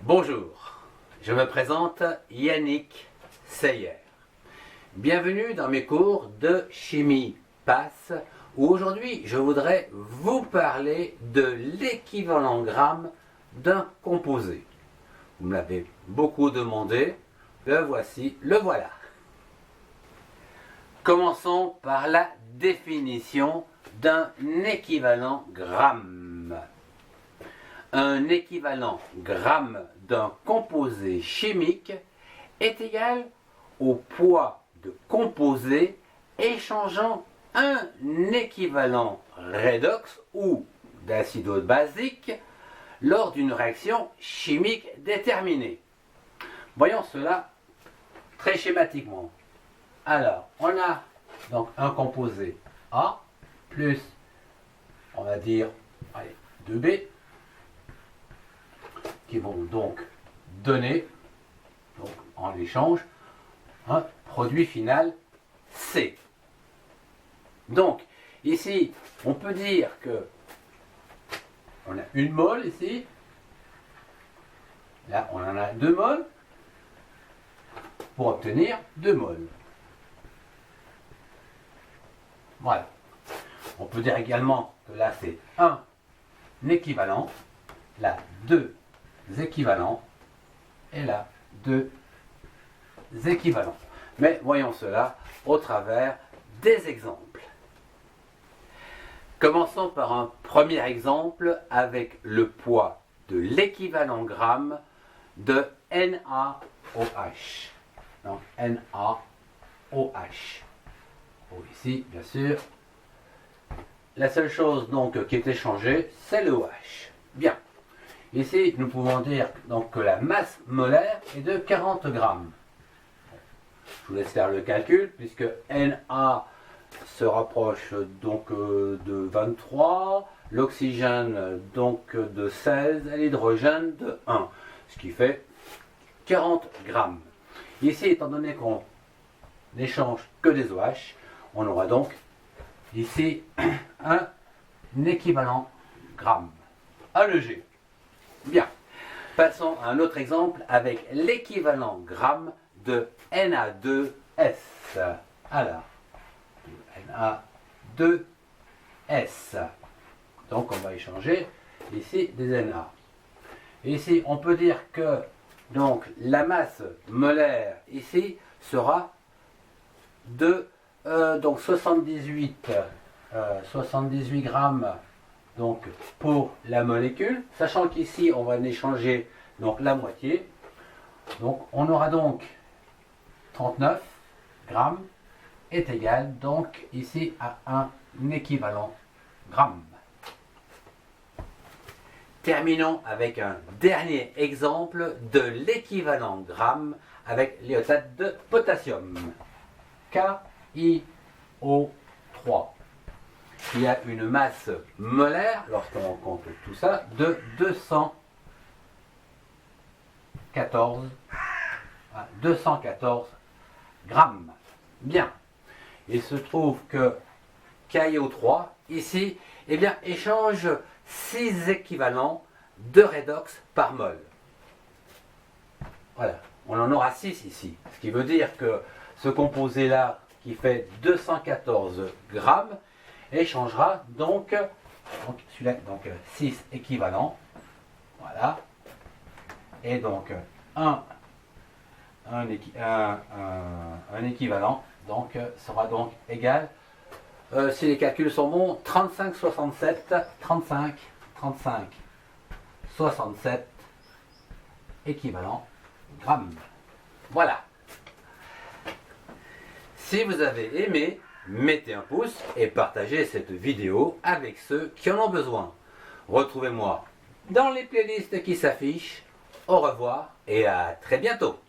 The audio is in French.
Bonjour, je me présente Yannick Seyer. Bienvenue dans mes cours de chimie PASS où aujourd'hui je voudrais vous parler de l'équivalent gramme d'un composé. Vous me l'avez beaucoup demandé, le voici, le voilà. Commençons par la définition d'un équivalent gramme. Un équivalent gramme d'un composé chimique est égal au poids de composé échangeant un équivalent redox ou d'acidose basique lors d'une réaction chimique déterminée. Voyons cela très schématiquement. Alors, on a donc un composé A plus, on va dire, 2B, qui vont donc donner, donc, en échange, un produit final C. Donc, ici, on peut dire que on a une mole ici, là on en a 2 moles, pour obtenir 2 moles. Voilà. On peut dire également que là c'est un équivalent, là 2 équivalents, et là 2 équivalents. Mais voyons cela au travers des exemples. Commençons par un premier exemple avec le poids de l'équivalent gramme de NaOH. Donc NaOH. Ici, bien sûr, la seule chose donc qui est échangée, c'est le OH. Bien. Ici, nous pouvons dire donc que la masse molaire est de 40 grammes. Je vous laisse faire le calcul, puisque Na se rapproche donc de 23, l'oxygène donc de 16 et l'hydrogène de 1, ce qui fait 40 grammes. Ici, étant donné qu'on n'échange que des OH, on aura donc ici un équivalent gramme. A le G. Bien. Passons à un autre exemple avec l'équivalent gramme de Na2S. Alors, Na2S. Donc on va échanger ici des Na. Ici, on peut dire que donc la masse molaire ici sera de donc 78 grammes donc pour la molécule, sachant qu'ici on va en échanger donc la moitié. Donc on aura donc 39 grammes est égal donc ici à un équivalent gramme. Terminons avec un dernier exemple de l'équivalent gramme avec l'iotate de potassium. KiO3. Il a une masse molaire, lorsqu'on compte tout ça, de 214 grammes. Bien. Il se trouve que KiO3, ici, eh bien, échange 6 équivalents de redox par mol. Voilà. On en aura 6 ici. Ce qui veut dire que ce composé-là, qui fait 214 grammes, échangera donc 6 équivalents. Voilà. Et donc un équivalent donc sera donc égal, si les calculs sont bons, 35 67 équivalents grammes. Voilà. Si vous avez aimé, mettez un pouce et partagez cette vidéo avec ceux qui en ont besoin. Retrouvez-moi dans les playlists qui s'affichent. Au revoir et à très bientôt.